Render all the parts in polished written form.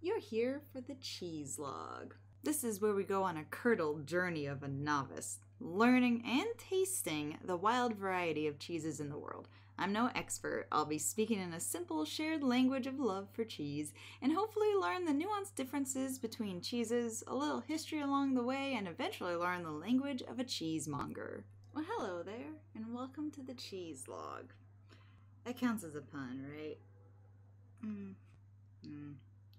You're here for the cheese log. This is where we go on a curdled journey of a novice, learning and tasting the wild variety of cheeses in the world. I'm no expert. I'll be speaking in a simple shared language of love for cheese and hopefully learn the nuanced differences between cheeses, a little history along the way, and eventually learn the language of a cheesemonger. Well, hello there, and welcome to the cheese log. That counts as a pun, right?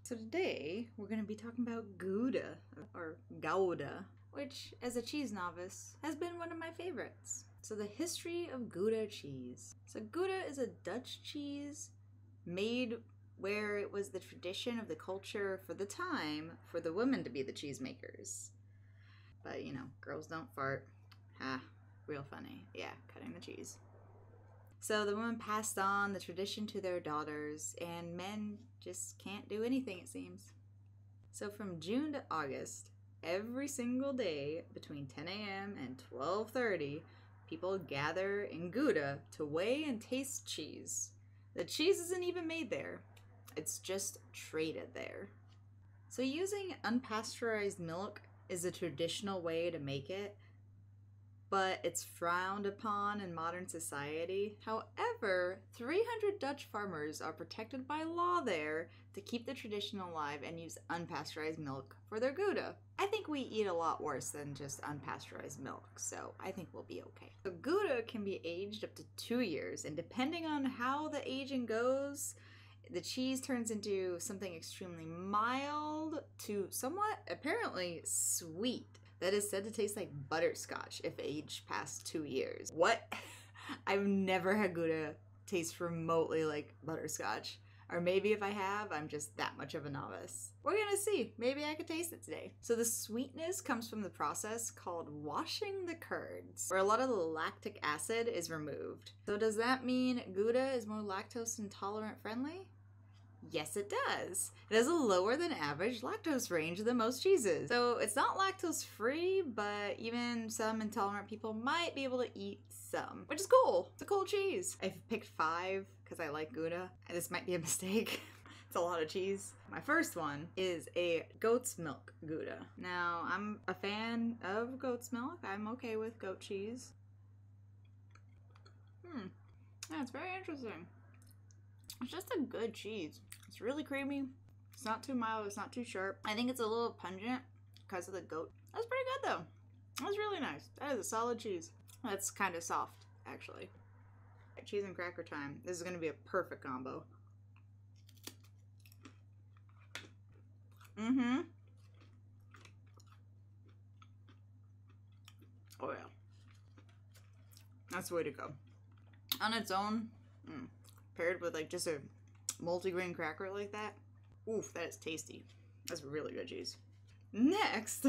So today, we're going to be talking about Gouda, or Gouda, which, as a cheese novice, has been one of my favorites. So the history of Gouda cheese. So Gouda is a Dutch cheese made where it was the tradition of the culture for the time for the women to be the cheesemakers. But, you know, girls don't fart. Ha, real funny. Yeah, cutting the cheese. So the women passed on the tradition to their daughters, and men just can't do anything, it seems. So from June to August, every single day between 10 a.m. and 12:30, people gather in Gouda to weigh and taste cheese. The cheese isn't even made there. It's just traded there. So using unpasteurized milk is a traditional way to make it, but it's frowned upon in modern society. However, 300 Dutch farmers are protected by law there to keep the tradition alive and use unpasteurized milk for their Gouda. I think we eat a lot worse than just unpasteurized milk, so I think we'll be okay. So Gouda can be aged up to 2 years, and depending on how the aging goes, the cheese turns into something extremely mild to somewhat apparently sweet. That is said to taste like butterscotch if aged past 2 years. What? I've never had Gouda taste remotely like butterscotch. Or maybe if I have, I'm just that much of a novice. We're gonna see. Maybe I could taste it today. So the sweetness comes from the process called washing the curds, where a lot of the lactic acid is removed. So does that mean Gouda is more lactose intolerant friendly? Yes, it does. It has a lower than average lactose range than most cheeses. So it's not lactose free, but even some intolerant people might be able to eat some, which is cool. It's a cool cheese. I've picked 5 because I like Gouda. This might be a mistake. It's a lot of cheese. My first one is a goat's milk Gouda. Now, I'm a fan of goat's milk. I'm okay with goat cheese. Yeah, it's very interesting. It's just a good cheese. It's really creamy. It's not too mild. It's not too sharp. I think it's a little pungent because of the goat. That's pretty good though. That's really nice. That is a solid cheese. That's kind of soft, actually. Cheese and cracker time. This is going to be a perfect combo. Oh yeah. That's the way to go. On its own, paired with like just a multigrain cracker like that. Oof, that is tasty. That's really good cheese. Next,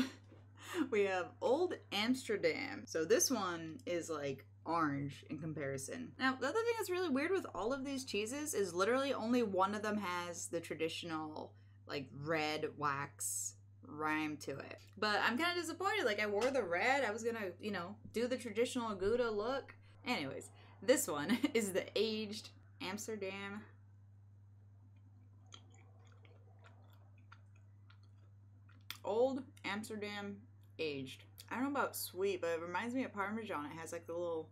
we have Old Amsterdam. So this one is like orange in comparison. Now, the other thing that's really weird with all of these cheeses is literally only one of them has the traditional like red wax rhyme to it. But I'm kind of disappointed. Like I wore the red. I was gonna, you know, do the traditional Gouda look. Anyways, this one is the aged Amsterdam. Old Amsterdam aged. I don't know about sweet, but it reminds me of Parmesan. It has like the little,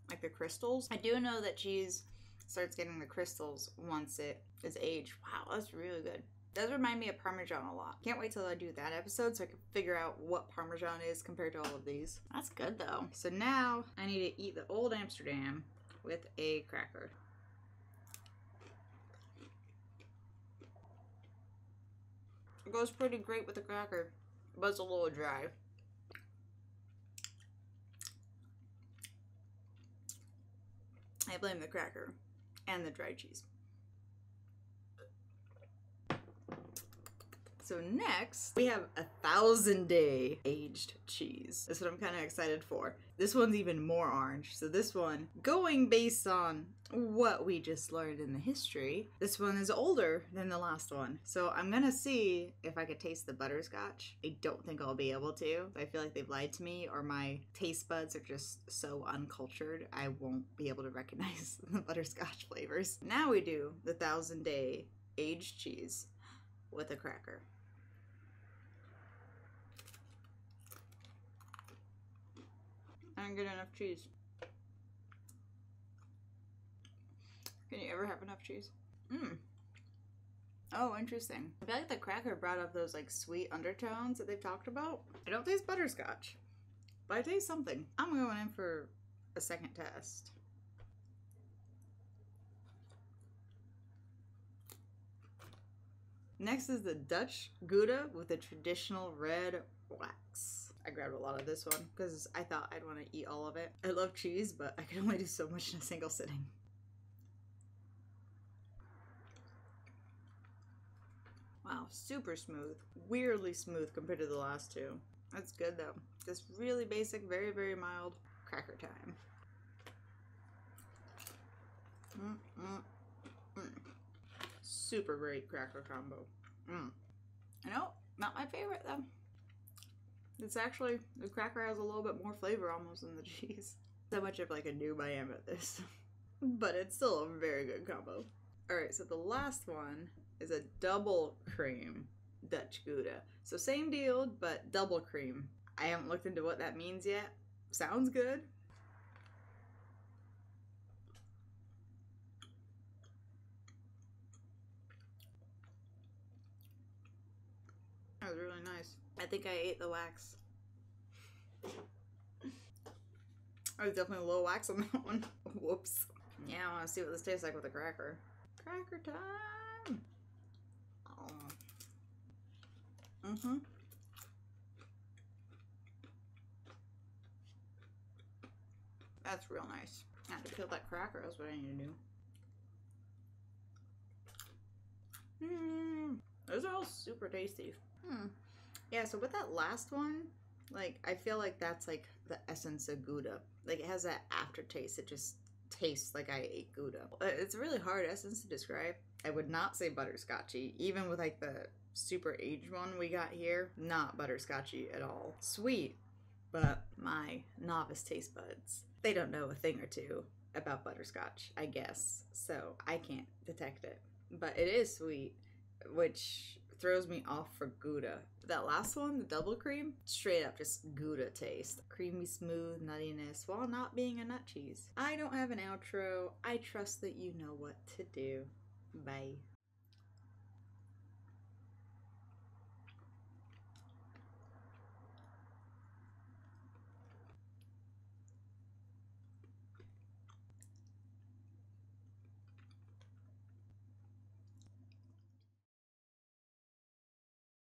like the crystals. I do know that cheese starts getting the crystals once it is aged. Wow, that's really good. It does remind me of Parmesan a lot. Can't wait till I do that episode so I can figure out what Parmesan is compared to all of these. That's good though. So now I need to eat the Old Amsterdam with a cracker. It goes pretty great with the cracker, but it's a little dry. I blame the cracker and the dry cheese. So next, we have 1,000-day aged cheese. That's what I'm kind of excited for. This one's even more orange. So this one, going based on what we just learned in the history, this one is older than the last one. So I'm gonna see if I could taste the butterscotch. I don't think I'll be able to. I feel like they've lied to me, or my taste buds are just so uncultured, I won't be able to recognize the butterscotch flavors. Now we do the 1,000-day aged cheese. with a cracker. I didn't get enough cheese. Can you ever have enough cheese? Mmm. Oh, interesting. I feel like the cracker brought up those like sweet undertones that they've talked about. I don't taste butterscotch, but I taste something. I'm going in for a second test. Next is the Dutch Gouda with the traditional red wax. I grabbed a lot of this one because I thought I'd want to eat all of it. I love cheese, but I can only do so much in a single sitting. Wow, super smooth. Weirdly smooth compared to the last two. That's good though. Just really basic, very, very mild cracker time. Super great cracker combo. No, not my favorite though. It's actually, the cracker has a little bit more flavor almost than the cheese. So much of like a noob I am at this. But it's still a very good combo. Alright, so the last one is a double cream Dutch Gouda. So same deal, but double cream. I haven't looked into what that means yet. Sounds good. That was really nice. I think I ate the wax. There's definitely a little wax on that one. Whoops. Yeah, I want to see what this tastes like with a cracker. Cracker time! Oh. That's real nice. I had to peel that cracker, that's what I need to do. Those are all super tasty. Yeah, so with that last one, like, I feel like that's like the essence of Gouda. Like, it has that aftertaste. It just tastes like I ate Gouda. It's a really hard essence to describe. I would not say butterscotchy, even with like the super aged one we got here. Not butterscotchy at all. Sweet, but my novice taste buds, they don't know a thing or two about butterscotch, I guess. So I can't detect it. But it is sweet, which throws me off for Gouda. That last one, the double cream, straight up just Gouda taste. Creamy, smooth nuttiness while not being a nut cheese. I don't have an outro. I trust that you know what to do. Bye.